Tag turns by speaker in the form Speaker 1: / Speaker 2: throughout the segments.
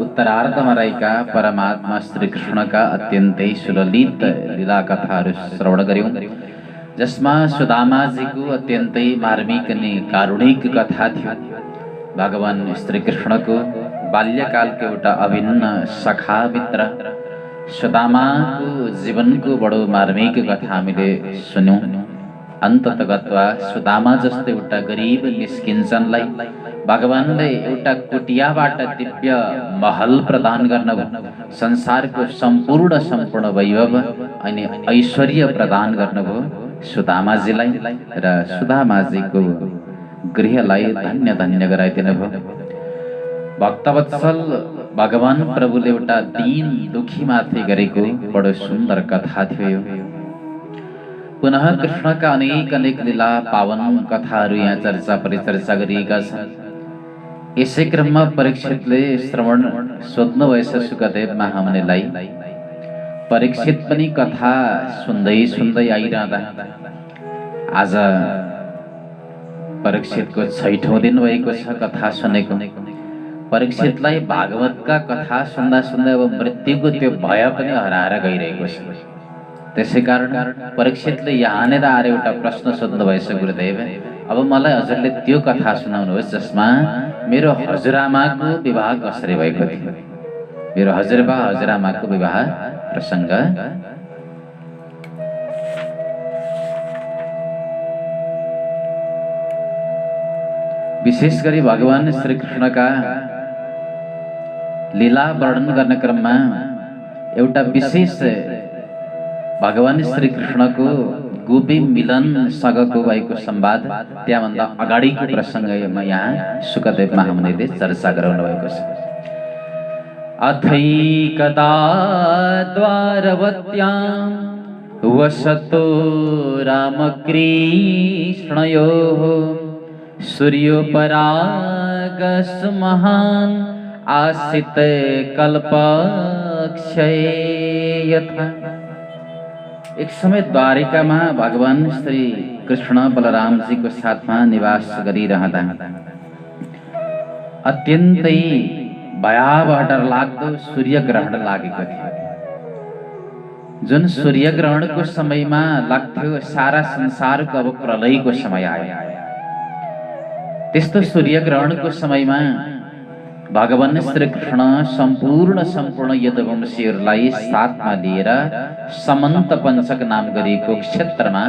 Speaker 1: उत्तरार्धमा रहेका परमात्मा श्री कृष्णका अत्यन्तै सुललित लीला कथाहरू श्रवण गर्यौं, जसमा सुदामाजीको अत्यन्तै मार्मिक अनि कारुणिक कथा थियो। भगवान श्री कृष्णको बाल्यकालको एउटा अभिन्न सखा मित्र सुदामाको जीवनको बडो मार्मिक कथा हामीले सुन्यौं। अन्ततगत्वा सुदामा जस्तो एउटा गरिब निस्किन्छनलाई भगवानले एउटा कुटियाबाट दिव्य महल प्रदान गर्नुभयो, संसारको सम्पूर्ण वैभव अनि ऐश्वर्य प्रदान गर्नुभयो सुदामाजीलाई र सुदामाजीको गृहलाई धन्य धन्य गराइदिनुभयो। भक्तवत्सल भगवान प्रभुले एउटा दीन दुखी माथि गरेको बडो सुन्दर कथा थियो। पुनः कृष्णका अनेक लीला पावन कथाहरू यहाँ चर्चा परिचर्चा गरिएका छन्। यसै क्रममा परीक्षितले श्रवण सोध्नु भएछ सुखदेव महामुनिलाई। परीक्षित पनि कथा सुन्दै सुन्दै आइरहँदा आज परीक्षितको 6औं दिन भएको छ कथा सुनेको। परीक्षितलाई भागवतका कथा सुन्दा सुन्दै अब मृत्युको त्यो भय पनि हराएर गइरहेको छ। त्यसैकारण परीक्षितले यहाँनिर आएर एउटा प्रश्न सोध्नु भएछ, गुरुदेव अब मलाई हजुरले त्यो कथा सुनाउनुहोस् जसमा मेरो हजुरआमाको विवाह कसरी भएको थियो। मेरो हजुरबा हजुरआमाको विवाह प्रसङ्ग। विशेष गरी भगवान श्री कृष्णका लीला वर्णन गर्ने क्रममा एउटा विशेष भगवान श्री कृष्णको गोपी मिलनसँगको भएको संवाद, त्यहाँभन्दा अगाडिको प्रसङ्गमा यहाँ सुखदेव महामुनिले चर्चा गराउनु भएको छ। अथैकदा द्वारवत्यां वसतो रामकृष्णयोः सूर्योपरागस महान् आसित कल्पक्षय यथा। एक समय द्वारिकामा भगवान श्री कृष्ण बलरामजीको साथमा निवास गरिरहँदा अत्यन्तै भयावह डरलाग्दो सूर्यग्रहण लागेको थियो। जुन सूर्यग्रहणको समयमा लाग्थ्यो सारा संसारको अब प्रलयको समय आयो। त्यस्तो सूर्यग्रहणको समयमा भगवान श्री कृष्ण सम्पूर्ण यदुवंशीहरूलाई साथमा लिएर समन्त पञ्चक नाम गरिएको क्षेत्रमा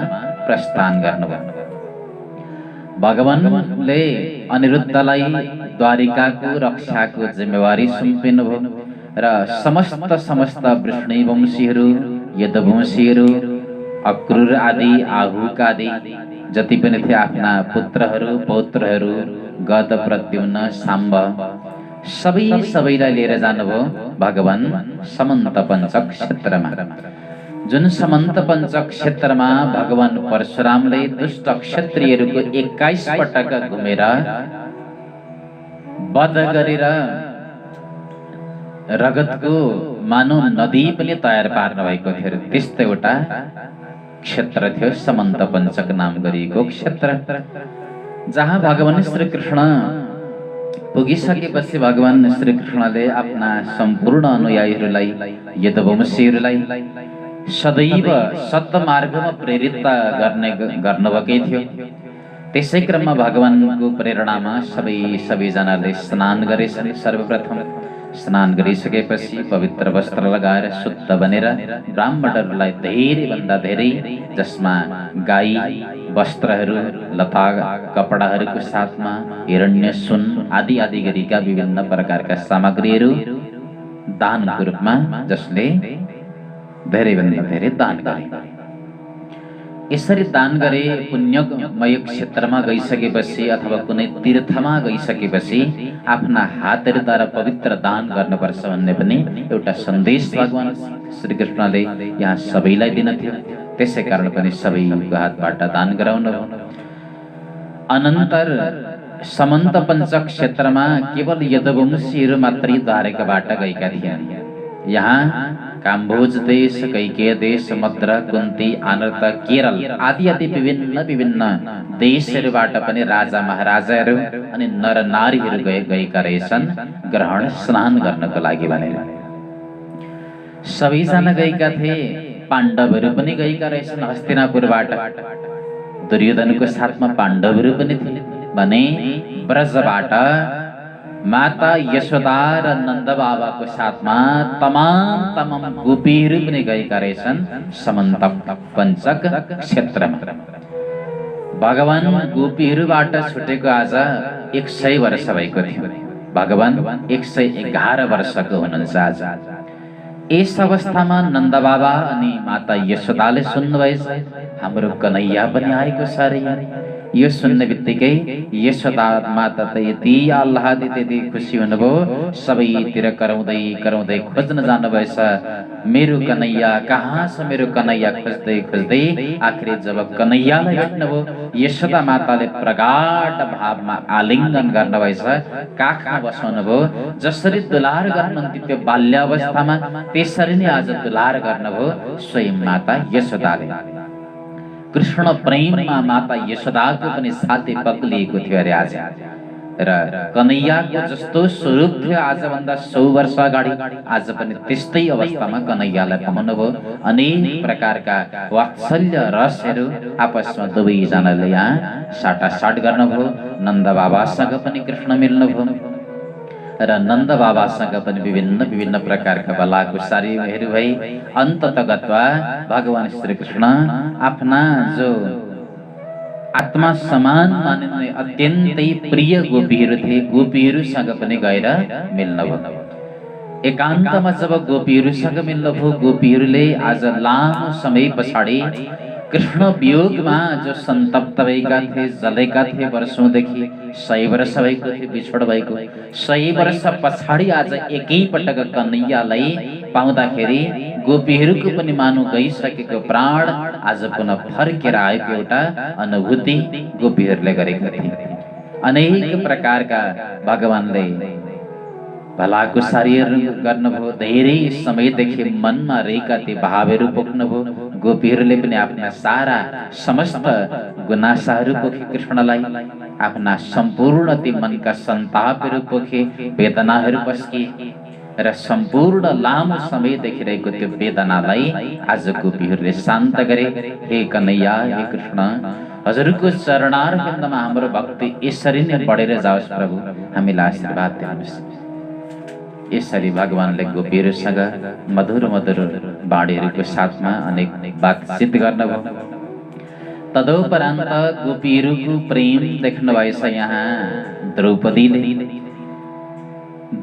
Speaker 1: प्रस्थान गर्नुभयो। भगवानले अनिरुद्धलाई द्वारिकाको रक्षाको जिम्मेवारी सुम्पिनुभयो र समस्त वृष्णिवंशीहरू, यदुवंशीहरू, अक्रूर आदि, आहुक आदि जति पनि थिए आफ्ना पुत्रहरू पौत्रहरू, गद, प्रद्युम्न, साम्ब सबैलाई लिएर जानुभयो भगवान समन्त पञ्चक क्षेत्रमा। जुन समन्त पञ्चक क्षेत्रमा भगवान परशुरामले दुष्ट क्षत्रियहरूको 21 पटक घुमेर वध गरेर रगतको मानव नदी पनि तयार पार्नु भएको थियो। त्यस्तो एउटा क्षेत्र थियो समन्त पञ्चक नाम गरिएको क्षेत्र, जहाँ भगवान श्री कृष्ण पुगिसकेपछि भगवान श्री कृष्णले आफ्ना सम्पूर्ण अनुयायीहरूलाई, यदुवंशीहरूलाई सदैव सत्मार्गमा प्रेरित गर्नुभएकै थियो। त्यसै क्रममा भगवानको प्रेरणामा सबैजनाले स्नान गरेछन्। सर्वप्रथम स्नान गरिसकेपछि पवित्र वस्त्र लगाएर शुद्ध बनेर ब्राह्मणहरूलाई धेरैभन्दा धेरै, जसमा गाई वस्त्रहरू, लता कपडाहरूको साथमा हिरण्य, सुन आदि गरिका विभिन्न प्रकारका सामग्रीहरू दानको रूपमा, जसले धेरैभन्दा धेरै दान गरे। यसरी दान गरे पुण्यमय क्षेत्रमा गइसकेपछि अथवा कुनै तीर्थमा गइसकेपछि आफ्ना हातहरूद्वारा पवित्र दान गर्नुपर्छ भन्ने पनि एउटा सन्देश भगवान श्री कृष्णले यहाँ सबैलाई दिन थियो। त्यसै कारण पनि सबैको हातबाट दान गराउनु। अनन्तर समन्त पञ्चक क्षेत्रमा केवल यदुवंशीहरू मात्रै द्वारकाबाट गएका थिए। यहाँ काम्बोज देश, कैकेय देश, मद्र, कुन्ती, आनर्त, केरल आदि आदि विभिन्न विभिन्न देशहरूबाट पनि राजा महाराजाहरू अनि नर नारीहरू गएका रहेछन् ग्रहण स्नान गर्नको लागि भनेर। सबैजना गएका थिए, पाण्डवहरू पनि गएका रहेछन् हस्तिनापुरबाट। दुर्योधनको साथमा पाण्डवहरू पनि थिए भने ब्रजबाट माता यशोदा र नन्द बाबाको साथमा तमाम गोपीहरू पनि गएका रहेछन् समन्त पञ्चक क्षेत्रमा। भगवान गोपीहरूबाट छुटेको आज 100 वर्ष भएको थियो। भगवान 111 वर्षको हुनुहुन्छ आज। यस अवस्थामा नन्द बाबा अनि माता यशोदाले सुन्नुभएछ हाम्रो कन्हैया पनि आएको छ अरे। यो सुन्ने बित्तिकै यशोदा माता त यति आह्लादित यति खुसी हुनुभयो, सबैतिर कराउँदै कराउँदै खोज्न जानुभएछ मेरो कन्हैया कहाँ छ, मेरो कन्हैया खोज्दै खोज्दै आखिर जब कन्हैयालाई भेट्नुभयो यशोदा माताले प्रगाढ भावमा आलिङ्गन गर्नुभएछ, काखमा बसाउनुभयो। जसरी दुलार गर्नुहुन्थ्यो त्यो बाल्यावस्थामा त्यसरी नै आज दुलार गर्नुभयो स्वयं माता यशोदाले। कृष्ण प्रेममा माता यशोदाको पनि छाती पक्लिएको थियो अरे आज। र कन्हैयाको जस्तो स्वरूप थियो आजभन्दा 100 वर्ष अगाडि, आज पनि त्यस्तै अवस्थामा कन्हैयालाई पाउनुभयो। अनेक प्रकारका वात्सल्य रसहरू आपसमा दुवैजनाले यहाँ साटासाट गर्नुभयो। नन्द बाबासँग पनि कृष्ण मिल्नुभयो र नन्द बाबासँग पनि विभिन्न विभिन्न प्रकारका बलाकुसारीहरू भई अन्ततगतवा भगवान श्री कृष्ण आफ्ना जो आत्मा समान मानिने अत्यन्तै प्रिय गोपीहरू थिए गोपीहरूसँग पनि गएर मिल्नुभयो। एकान्तमा जब गोपीहरूसँग मिल्नुभयो, गोपीहरूले आज लामो समय पछाडि कृष्ण वियोगमा जो सन्तप्त भएका थिए, जलेका थिए वर्षौंदेखि, 100 वर्ष भएको थियो बिछोड भएको, 100 वर्ष पछाडि आज एकैपटक कन्हैयालाई पाउँदाखेरि गोपीहरूको पनि मानु गइसकेको प्राण आज पुनः फर्केर आएको एउटा अनुभूति गोपीहरूले गरेका थिए। अनेक प्रकारका भगवानले भलाकुसारीहरू गर्नुभयो, धेरै समयदेखि मनमा रहेका ती भावहरू पोख्नुभयो। गोपीहरूले पनि आफ्ना सारा समस्त गुनासाहरू पोखे कृष्णलाई, आफ्ना सम्पूर्ण ती मनका सन्तापहरू पोखे, वेदनाहरू पस्के र सम्पूर्ण लामो समयदेखि रहेको त्यो वेदनालाई आज गोपीहरूले शान्त गरे। हे कन्हैया, हे कृष्ण, हजुरको चरणारविन्दमा हाम्रो भक्ति यसरी नै बढेर जाओस् प्रभु, हामीलाई आशीर्वाद दिनुहोस्। यसरी भगवानले गोपीहरूसँग मधुर मधुर बाणीहरूको साथमा अनेक बातचित गर्नुभयो। तदुपरान्त गोपीहरूको प्रेम देख्नुभएछ यहाँ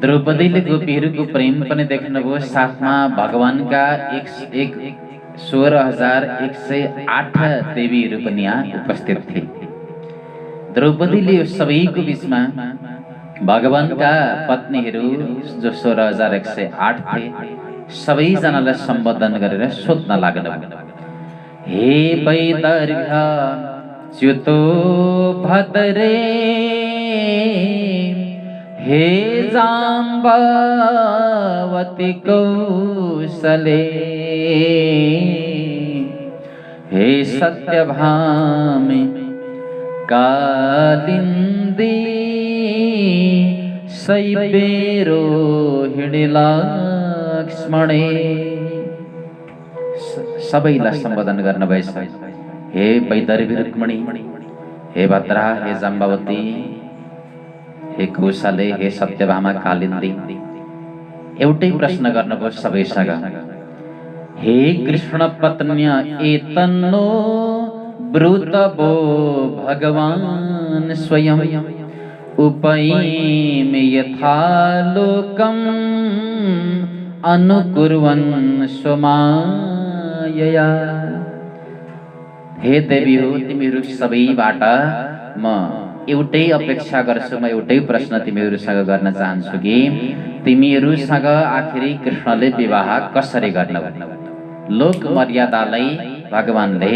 Speaker 1: द्रौपदीले गोपीहरूको प्रेम पनि देख्नुभयो। साथमा भगवानका 16,108 देवीहरू पनि यहाँ उपस्थित थिए। द्रौपदीले यो सबैको बीचमा भगवानका पत्नीहरू जो 16,108 थिए सबैजनालाई सम्बोधन गरेर सोध्न लाग्नुभयो। हे वैदर्भ्य च्युतो भद्रे, हे जाम्बवती कौसले, हे सत्यभामे कालिन्दी, सैबेरोहिणी लक्ष्मणे। सबैलाई सम्बोधन गर्नुभएछ। हे वैदर्भी रुक्मणी, हे भद्रा, हे जाम्बवती, हे कौशले, हे सत्यभामा कालिन्दी। एउटै प्रश्न गर्नुभयो सबैसँग। हे कृष्ण पत्न्य एतन्नो ब्रूतवो भगवान् स्वयं, उपैमि यथा लोकम् अनुकुर्वन् स्वमायया। हे देवी हो, तिमीहरू सबैबाट म एउटै अपेक्षा गर्छु, म एउटै प्रश्न तिमीहरूसँग गर्न चाहन्छु कि तिमीहरूसँग आखिरी कृष्णले विवाह कसरी गर्नुभयो। लोक मर्यादालाई भगवानले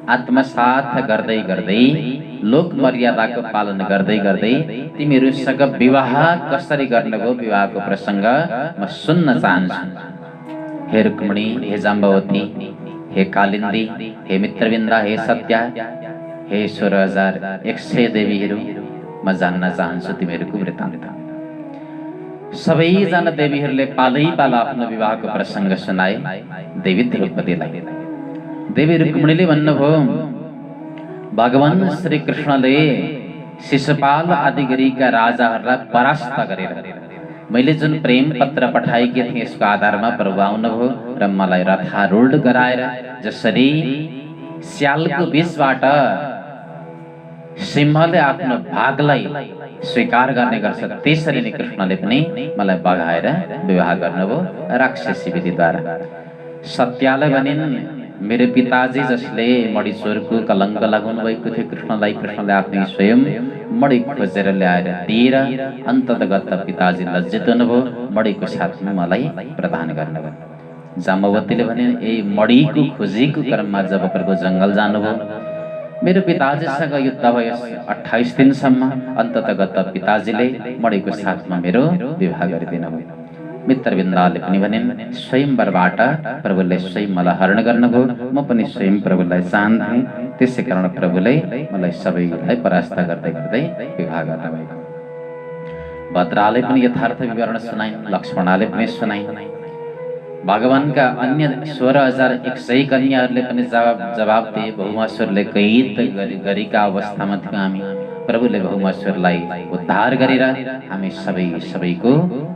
Speaker 1: आत्मसात गर्दै गर्दै, लोक मर्यादाको पालन गर्दै गर्दै तिमीहरूसँग विवाह कसरी गर्नुभयो विवाहको प्रसङ्ग म सुन्न चाहन्छु। हे रुक्मिणी, हे जाम्बवती, हे कालिंदी, हे मित्रविन्दा, हे सत्या, हे 16,100 देवीहरू, म जान्न चाहन्छु तिमीहरूको वृत्तान्त। सबैजना देवीहरूले पालै पाला आफ्नो विवाहको प्रसङ्ग सुनाए देवी द्रौपदीलाई। देवी रुक्मिणीले भन्नुभयो, भगवान श्री कृष्णले शिशुपाल आदि गरीका राजाहरूलाई परास्त गरेर मैले जुन प्रेम पत्र पठाएकी थिएँ यसको आधारमा प्रभु आउनुभयो र मलाई रथारूढ गराएर जसरी स्यालको बीचबाट सिंहले आफ्नो भागलाई स्वीकार गर्ने गर्छ त्यसरी नै कृष्णले पनि मलाई बगाएर विवाह गर्नुभयो राक्षसी विधिद्वारा। सत्याले भनिन्, मेरो पिताजी जसले मणिचोरको कलङ्क लगाउनु भएको थियो कृष्णलाई, कृष्णले आफै स्वयं मणि खोजेर ल्याएर दिएर अन्ततगत पिताजी लज्जित हुनुभयो, मणिको साथमा मलाई प्रदान गर्नुभयो। जाम्बवतीले भने, ए मणिको खोजीको क्रममा जब प्रभु जङ्गल जानुभयो मेरो पिताजीसँग युद्ध भयो 28 दिनसम्म, अन्ततगत पिताजीले मणिको साथमा मेरो विवाह गरिदिनु भयो। मित्रविन्दाले पनि भनिन्, स्वयंवरबाट प्रभुले स्वयं मलाई हरण गर्नुभयो, म पनि स्वयं प्रभुलाई चाहन्थेँ, त्यसै कारण प्रभुले मलाई सबैलाई परास्त गर्दै गर्दै विवाह गर्नुभएको। भद्राले पनि यथार्थ विवरण सुनाइन्, लक्ष्मणले पनि सुनाइन्। भगवानका अन्य 16,100 कन्याहरूले पनि जवाब दिए। भौमासुरले कैद गरेका अवस्थामा थियौँ हामी, प्रभुले भौमासुरलाई उद्धार गरेर हामी सबैको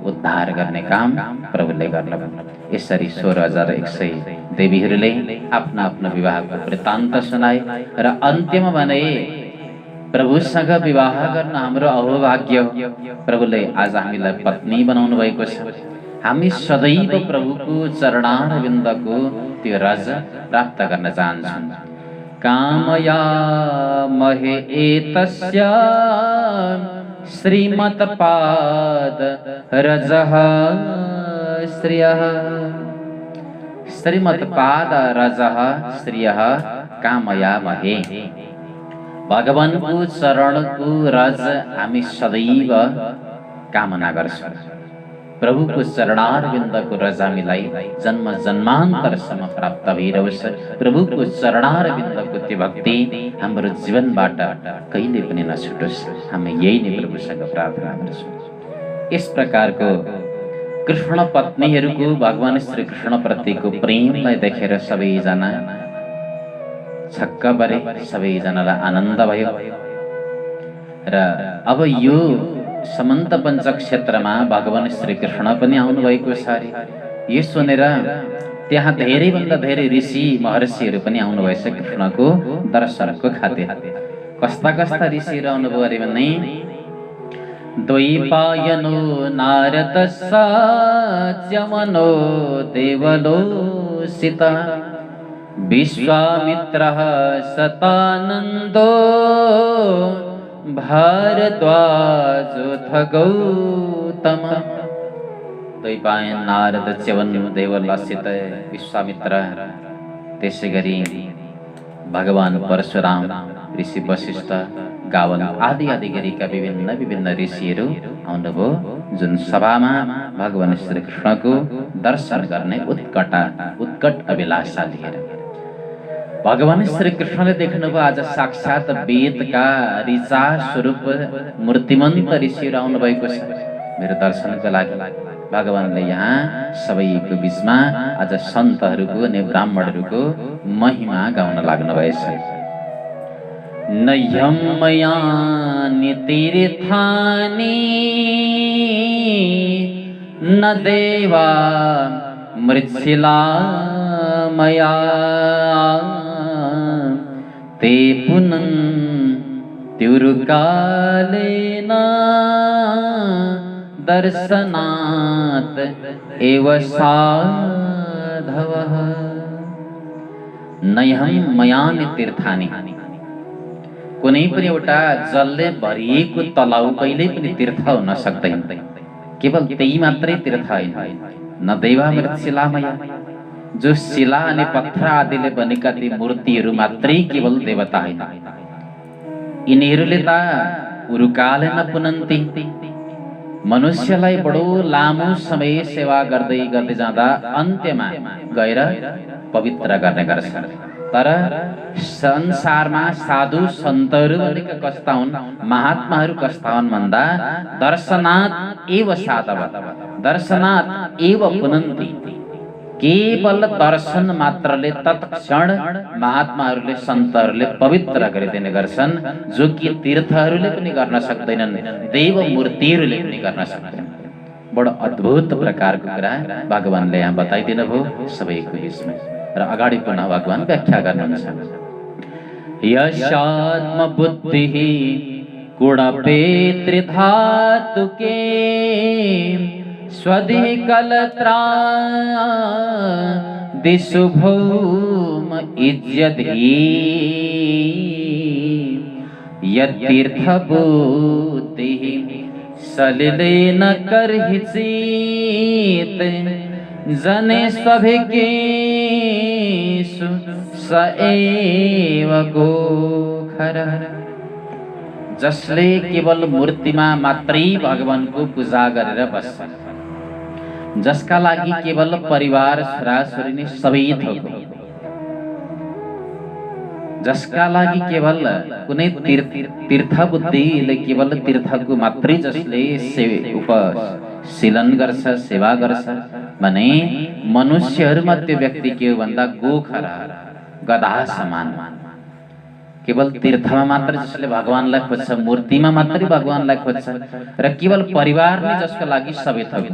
Speaker 1: उद्धार गर्ने काम प्रभुले गर्नुभयो। यसरी 16,100 देवीहरूले आफ्नो आफ्नो विवाहको वृत्तान्त सुनाए र अन्त्यमा भने, प्रभुसँग विवाह गर्न हाम्रो अहोभाग्य, प्रभुले आज हामीलाई पत्नी बनाउनु भएको छ। हामी सदैव प्रभुको चरणारविन्दको त्यो रज प्राप्त गर्न चाहन्छौँ। कामयामहे एतस्य श्रीमत्पाद रजः श्रियः। श्रीमत्पाद रजः श्रियः कामयामहे। भगवानको चरणको रज हामी सदैव कामना गर्छौँ। प्रभुको चरणारविन्दको रज हामीलाई जन्म जन्मान्तरसम्म प्राप्त भइरहोस्। प्रभुको चरणारविन्दको त्यो भक्ति हाम्रो जीवनबाट कहिले पनि नछुटोस्। हामी यही नै प्रभुसँग प्रार्थना गर्छौँ। यस प्रकारको कृष्ण पत्नीहरूको भगवान श्री कृष्ण प्रतिको प्रेमलाई देखेर सबैजना छक्क परे, सबैजनालाई आनन्द भयो। र अब यो समन्त पञ्चक क्षेत्रमा भगवान श्री कृष्ण पनि आउनुभएको छ अरे। यो सुनेर त्यहाँ धेरैभन्दा धेरै ऋषि महर्षिहरू पनि आउनुभएछ कृष्णको दर्शनको खातिर। कस्ता कस्ता ऋषिहरू आउनुभयो अरे भने, द्वैपायनो नारदस्स च्यवनो देवलोसित विश्वामित्रः सतानन्दो भारद्वाजोऽथ गौतम। द्वैपायन, नारद, च्यवन, देवलसित, विश्वामित्र, त्यसै गरी भगवान परशुराम, ऋषि वशिष्ठ, गावन आदि आदि गरीका विभिन्न ऋषिहरू आउनुभयो जुन सभामा भगवान श्री कृष्णको दर्शन गर्ने उत्कट अभिलाषा लिएर। भगवान श्री कृष्णले देख्नुभयो आज साक्षात वेदका ऋचा स्वरूप मूर्तिमन्त ऋषिहरू आउनु भएको छ मेरो दर्शनको लागि। भगवानले यहाँ सबैको बीचमा आज सन्तहरूको अनि ब्राह्मणहरूको महिमा गाउन लाग्नु भएछ। नय्यं मयानि तीर्थानि न देवा मृच्छिला मया ते पुनन्त्युरुकालेन दर्शनात् एव साधवः। नयं मयानि तीर्थानि, कुनै पनि एउटा जलले भरिएको तलाउ कहिल्यै पनि तीर्थ हुन सक्दैन। केवल त्यही मात्रै तीर्थ होइन। न देवा मृच्छिलामय, जो शिला अनि पत्थर आदिले बनेका ती मूर्तिहरू मात्रै केवल देवता होइन। यिनीहरूले त उरुकाले न पुनन्ति, मनुष्यलाई बडो लामो समय सेवा गर्दै गर्दै जाँदा अन्त्यमा गएर पवित्र गर्ने गर्छ। तर संसारमा साधु सन्तहरू भनेका कस्ता हुन्, महात्माहरू कस्ता हुन् भन्दा दर्शनात् एव साधव, दर्शनात् एव पुनन्ति। केवल दर्शन मात्रले तत्क्षण महात्माहरूले सन्तहरूले पवित्र गरिदिने गर्छन्, जो कि तीर्थहरूले पनि गर्न सक्दैनन्, देव मूर्तिहरूले पनि गर्न सक्दैनन्। बडो अद्भुत प्रकारको कुरा भगवानले यहाँ बताइदिनु भयो सबैको बीचमा। र अगाडि पुनः भगवान व्याख्या गर्नुहुन्छ। यशात्म बुद्धिः कुणपेतृ धातुके स्वधिकलत्रा दिशुभौम इज्यधि यतीर्थबुद्धिः सलिलेन करहि चेत् जने सभिकेषु स एव गोखरः। जसले केवल मूर्तिमा मात्रै भगवानको पूजा गरेर बस्छ, जसका लागि केवल परिवार छोराछोरी नै सबै थोक, जसका लागि केवल कुनै तीर्थ बुद्धिले केवल तीर्थको मात्रै जसले उपशीलन गर्छ, सेवा गर्छ भने मनुष्यहरूमा त्यो व्यक्ति के हो भन्दा गोखरा, गधा समान। केवल तीर्थमा मात्र जसले भगवानलाई खोज्छ, मूर्तिमा मात्रै भगवानलाई खोज्छ र केवल परिवार नै जसको लागि सबै थोक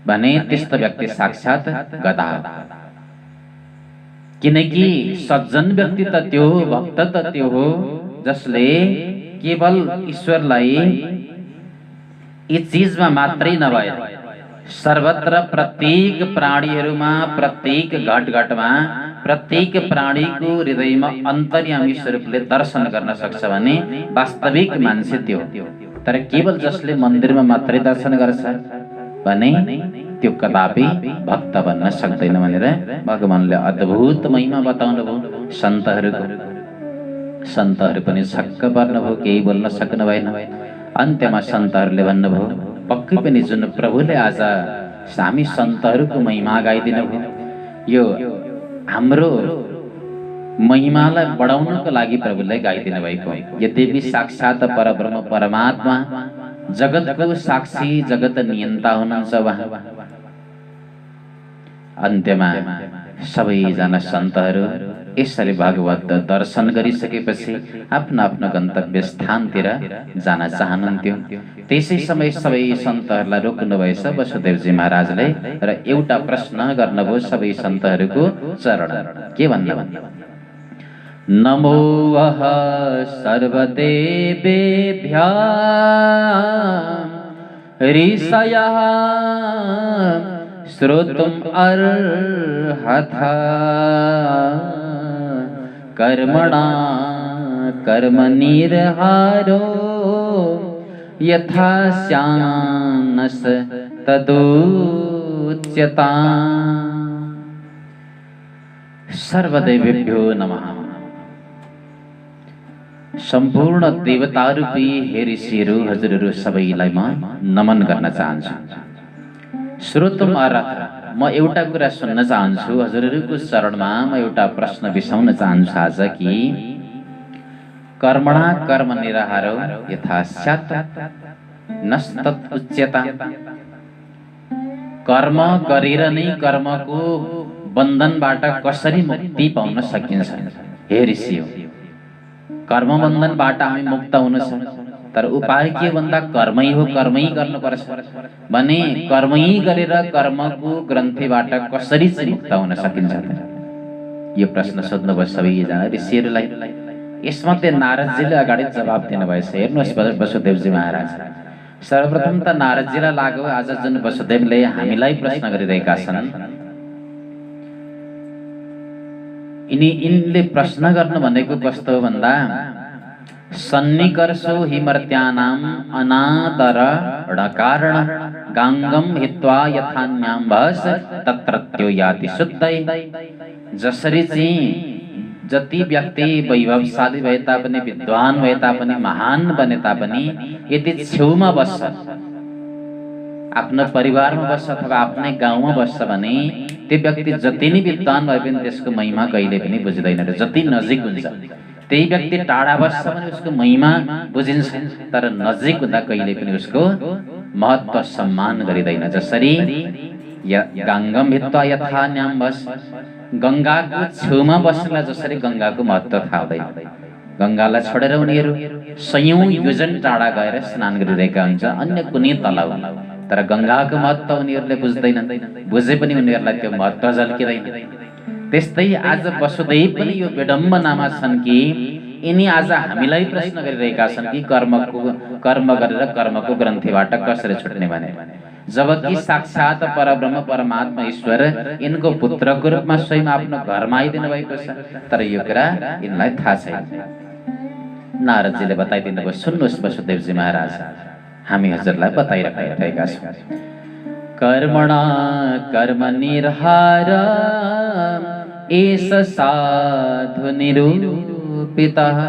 Speaker 1: भने त्यस्तो व्यक्ति साक्षात गधा। किनकि सज्जन व्यक्ति त त्यो हो, भक्त त त्यो हो जसले केवल ईश्वरलाई यी चीजमा मात्रै नभएर सर्वत्र प्रत्येक प्राणीहरूमा, प्रत्येक घटघटमा, प्रत्येक प्राणीको हृदयमा अन्तर्यामी स्वरूपले दर्शन गर्न सक्छ भने वास्तविक मान्छे त्यो। तर केवल जसले मन्दिरमा मात्रै दर्शन गर्छ भने त्यो कदापि भक्त बन्न सक्दैन भनेर भगवानले अद्भुत महिमा बताउनु भयो सन्तहरूको। सन्तहरू पनि छक्क पर्नुभयो, केही बोल्न सक्नु भएन। अन्त्यमा सन्तहरूले भन्नुभयो पक्कै पनि जुन प्रभुले आज हामी सन्तहरूको महिमा गाइदिनु भयो, यो हाम्रो महिमालाई बढाउनको लागि प्रभुले गाइदिनु भएको। यद्यपि साक्षात परब्रह्म परमात्मा जगतको साक्षी, जगत नियन्ता हुनुहुन्छ उहाँ। अन्त्यमा सबैजना सन्तहरू यसरी भागवत दर्शन गरिसकेपछि आफ्नो आफ्नो गन्तव्य स्थानतिर जान चाहनुहुन्थ्यो। त्यसै समय सबै सन्तहरूलाई रोक्नु भएछ वसुदेवजी महाराजले र एउटा प्रश्न गर्नुभयो सबै सन्तहरूको चरण। के भन्नु? नमो वः सर्वदेवेभ्यः ऋषयः श्रोतुम् अर्हथा कर्मणा कर्मनिर्हारो यथा स्यान्नस तदुच्यता। सर्वदेवेभ्यो नमः। सम्पूर्ण देवतारूपी हे ऋषिहरू, हजुरहरू सबैलाई म नमन गर्न चाहन्छु। श्रोतुम् अर्हथा, म एउटा कुरा सुन्न चाहन्छु। हजुरहरूको चरणमा म एउटा प्रश्न बिसाउन चाहन्छु आज कि कर्मणा कर्म निराहारो यथा स्यात् नस्तत् उच्यता। कर्म गरेर नै कर्मको बन्धनबाट कसरी मुक्ति पाउन सकिन्छ? हे ऋषियो, कर्म बन्धनबाट हामी मुक्त हुन सक्छौँ, तर उपाय के भन्दा कर्मै हो, कर्मै गर्नुपर्छ भने कर्मै गरेर कर्मको ग्रन्थीबाट कसरी चाहिँ मुक्त हुन सकिन्छ? यो प्रश्न सोध्नुभयो सबैजना ऋषिहरूलाई। यसमध्ये नारदजीले अगाडि जवाब दिनुभएछ। हेर्नुहोस् वसुदेवजी महाराज, सर्वप्रथम त नारदजीलाई लाग्यो आज जुन वसुदेवले हामीलाई प्रश्न गरिरहेका छन्, यिनले प्रश्न गर्नु भनेको कस्तो हो भन्दा सन्निकर्षो हि मर्त्यानाम् अनादर ढकारण गाङ्गम हित्वा यथान्याम भस तत्रत्यो याति शुद्धै। जसरी चाहिँ जति व्यक्ति वैभवशाली भए तापनि, विद्वान भए तापनि, महान बने तापनि यदि छेउमा बस्छ आफ्नो परिवारमा बस्छ अथवा आफ्नै गाउँमा बस्छ भने त्यो व्यक्ति जति नै विद्वान भए पनि त्यसको महिमा कहिले पनि बुझ्दैन र जति नजिक हुन्छ त्यही व्यक्ति टाढा बस्छ भने उसको महिमा बुझिन्छ तर नजिक हुँदा कहिले पनि उसको महत्त्व सम्मान गरिँदैन। जसरी गङ्गम भित्वा यथा न्याम्बस, गङ्गाको छेउमा बस्नेलाई जसरी गङ्गाको महत्त्व थाहा हुँदैन, गङ्गालाई छोडेर उनीहरू सयौं योजन टाढा गएर स्नान गरिरहेका हुन्छ अन्य कुनै तलाउ, तर गङ्गाको महत्त्व उनीहरूले बुझ्दैनन्, बुझे पनि उनीहरूलाई त्यो महत्त्व झल्किँदैन। त्यस्तै आज वसुदेव पनि यो विडम्बनामा छन् कि यिनी आज हामीलाई प्रश्न गरिरहेका छन् कि कर्म गरेर कर्मको ग्रन्थीबाट कसरी छुट्ने भने, जबकि साक्षात परब्रह्म परमात्मा ईश्वर यिनको पुत्रको रूपमा स्वयं आफ्नो घरमा आइदिनु भएको छ, तर यो कुरा यिनलाई थाहा छैन। नारदजीले बताइदिनु भयो, सुन्नुहोस् वसुदेवजी महाराज, हामी हजुरलाई बताइरहेका छौँ। कर्मणा कर्म निर्हार एष साधु निरूपितः,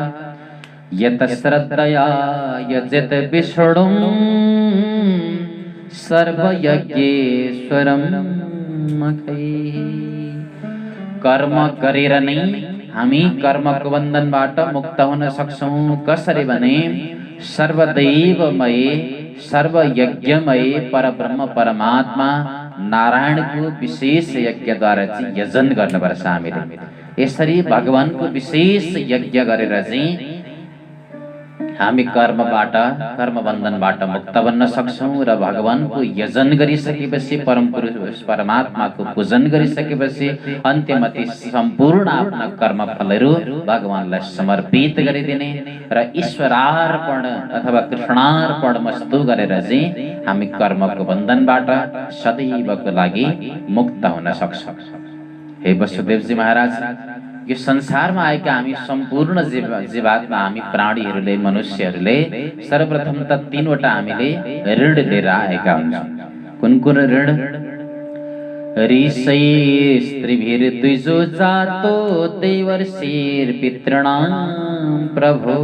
Speaker 1: यत श्रद्धया यजत विष्णुं सर्वयज्ञेश्वरं मखैः। कर्म गरेर नै हामी कर्मको बन्धनबाट मुक्त हुन सक्छौं। कसरी भने सर्वदैवमय सर्वयज्ञमय परब्रह्म परमात्मा नारायणको विशेष यज्ञद्वारा चाहिँ यजन गर्नुपर्छ हामीले। यसरी भगवानको विशेष यज्ञ गरेर चाहिँ हामी कर्म बन्धनबाट मुक्त बन्न सक्छौं र भगवानको यजन गरिसकेपछि परम पुरुष परमात्माको पूजन गरिसकेपछि अन्त्यमा ती सम्पूर्ण आफ्ना कर्म फलहरू भगवानलाई समर्पित गरिदिने र ईश्वरार्पण अथवा कृष्णार्पण मस्तु गरेर चाहिँ हामी कर्मको बन्धनबाट सदैवको लागि मुक्त हुन सक्छौं। हे वसुदेवजी महाराज, यो संसारमा आएका हामी सम्पूर्ण जीवात्मा हामी प्राणीहरूले मनुष्यहरूले सर्वप्रथम त तीनवटा हामीले ऋण लिएर आएका हुन्छौँ। कुन कुन ऋण? ऋषै स्त्रीभिर्द्विजो जातो देवर्षिर पितॄणां प्रभो।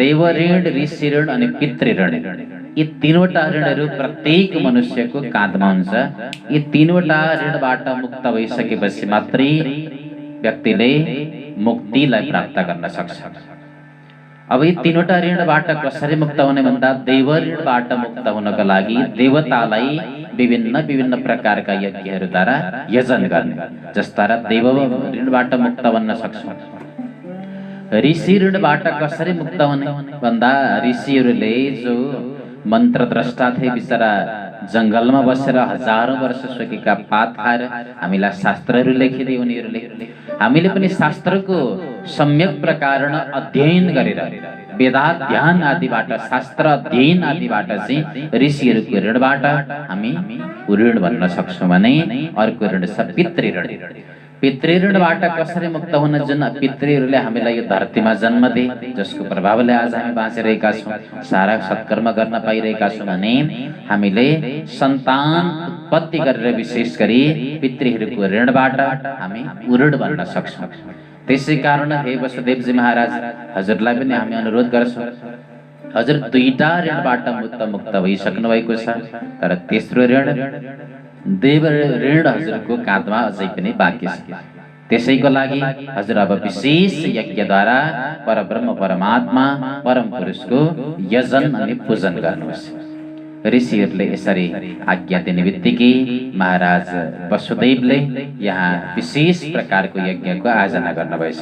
Speaker 1: देव ऋण, ऋषि ऋण अनि पितृ ऋण, यी तीनवटा ऋणहरू प्रत्येक मनुष्यको काँधमा हुन्छ। यी तीनवटा ऋणबाट मुक्त भइसकेपछि मात्रै व्यक्तिले मुक्तिलाई प्राप्त गर्न सक्छ। अब यी तीनवटा ऋणबाट कसरी मुक्त हुने भन्दा देव ऋणबाट मुक्त हुनको लागि देवतालाई विभिन्न प्रकारका यज्ञहरूद्वारा यजन गर्ने, जसद्वारा देव ऋणबाट मुक्त बन्न सक्छ। ऋषि ऋणबाट कसरी मुक्त हुने भन्दा ऋषिहरूले जो मन्त्रद्रष्टा थिए, बिचरा जंगलमा बसेर हजारौं वर्ष सकेका पात खाएर हामीलाई शास्त्रहरू लेखिदिए उनीहरूले। हामीले पनि शास्त्रको सम्यक प्रकार अध्ययन गरेर वेदाध्ययन आदिबाट शास्त्र अध्ययन आदिबाट चाहिँ ऋषिहरूको ऋणबाट हामी ऋण बन्न सक्छौँ भने अर्को ऋण छ पितृ ऋण। पितृ ऋणबाट कसरी मुक्त हुन? जुन पितृहरूले हामीलाई यो धरतीमा जन्म दिए, जसको प्रभावले आज हामी बाँचिरहेका छौँ, सारा सत्कर्म गर्न पाइरहेका छौँ भने हामीले सन्तान उत्पत्ति गरेर विशेष गरी पितृहरूको ऋणबाट हामी ऋण बन्न सक्छौँ। त्यसै कारण हे वसुदेवजी महाराज, हजुरलाई पनि हामी अनुरोध गर्छौँ, हजुर दुईटा ऋणबाट मुक्त भइसक्नु भएको छ, तर तेस्रो ऋण देव ऋण हजुरको काँधमा अझै पनि बाँकी छ। त्यसैको लागि हजुर अब विशेष यज्ञद्वारा परब्रह्म परमात्मा परम पुरुषको यजन अनि पूजन गर्नुहोस्। ऋषिहरूले यसरी आज्ञा दिने बित्तिकै महाराज वसुदेवले यहाँ विशेष प्रकारको यज्ञको आयोजना गर्नुभएछ।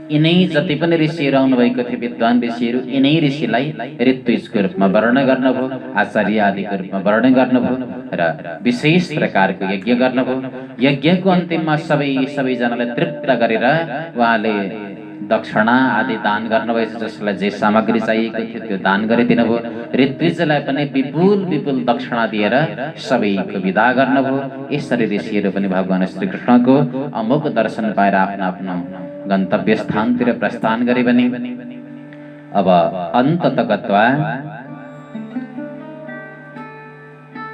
Speaker 1: यिनै जति पनि ऋषिहरू आउनुभएको थिए, विद्वान ऋषिहरू, यिनै ऋषिलाई ऋत्विजको रूपमा वर्णन गर्नुभयो, आचार्य आदिको रूपमा वर्णन गर्नुभयो र विशेष प्रकारको यज्ञ गर्नुभयो। यज्ञको अन्तिममा सबैजनालाई तृप्त गरेर उहाँले दक्षिणा आदि दान गर्नुभएछ। जसलाई जे सामग्री चाहिएको थियो त्यो दान गरिदिनु भयो। ऋत्विजलाई पनि विपुल दक्षिणा दिएर सबैको विदा गर्नुभयो। यसरी ऋषिहरू पनि भगवान श्री कृष्णको अमोघ दर्शन पाएर आफ्नो गन्तव्य स्थानतिर प्रस्थान गरे भने अब अन्तत गत्वा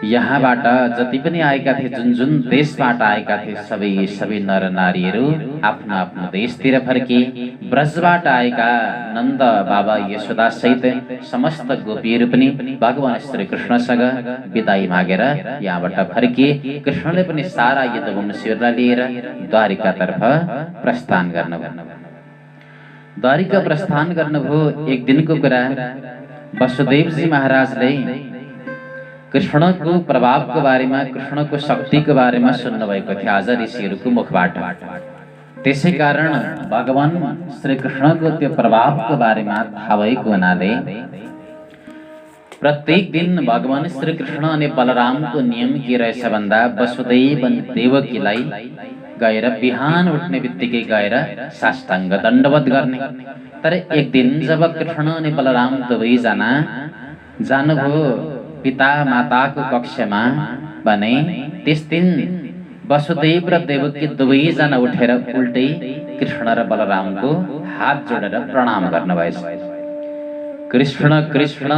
Speaker 1: यहाँबाट जति पनि आएका थिए, जुन जुन देशबाट आएका थिए, सबै नर नारीहरू आफ्नो आफ्नो देशतिर फर्के। ब्रजबाट आएका नन्द बाबा यशोदा सहित समस्त गोपीहरू पनि भगवान श्री कृष्णसँग विदाई मागेर यहाँबाट फर्के। कृष्णले पनि सारा यदुवंशीहरूलाई लिएर द्वारिकातर्फ प्रस्थान गर्नुभयो। द्वारिका प्रस्थान गर्नुभयो। एक दिनको कुरा, वसुदेवजी महाराजले कृष्णको प्रभावको बारेमा, कृष्णको शक्तिको बारेमा सुन्नुभएको थियो आज ऋषिहरूको मुखबाट। त्यसै कारण भगवान श्री कृष्णको त्यो प्रभावको बारेमा थाहा भएको हुनाले प्रत्येक दिन भगवान श्री कृष्ण अनि बलरामको नियम के रहेछ भन्दा वसुदेव अनि देवकीलाई गएर बिहान उठ्ने बित्तिकै गएर साष्टाङ्ग दण्डवत गर्ने। तर एक दिन जब कृष्ण अनि बलराम दुवैजना जानुभयो पिता माताको कक्षमा भने त्यस दिन वसुदेव र देवकी दुवैजना उठेर उल्टै कृष्ण र बलरामको हात जोडेर प्रणाम गर्नुभएछ। कृष्ण कृष्ण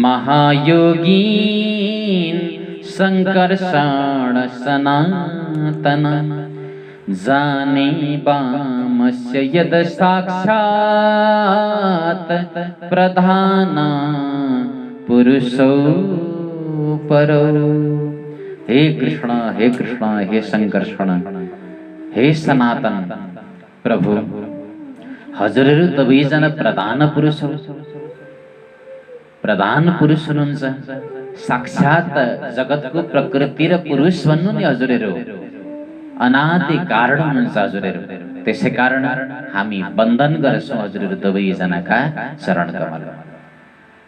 Speaker 1: महायोगी संकर्षण सनातन जाने वामस्य यद साक्षात् प्रधान पुरुषो परो। हे कृष्ण हे संकर्षण हे सनातन प्रभु, हजुरहरू दुवैजना प्रधान पुरुष हुनुहुन्छ। साक्षात जगतको प्रकृति र पुरुष भन्नु नि हजुरहरू, अनादि कारण हुनुहुन्छ हजुरहरू। त्यसै कारण हामी वन्दन गर्छौं हजुरहरू दुवैजनाका चरण कमल।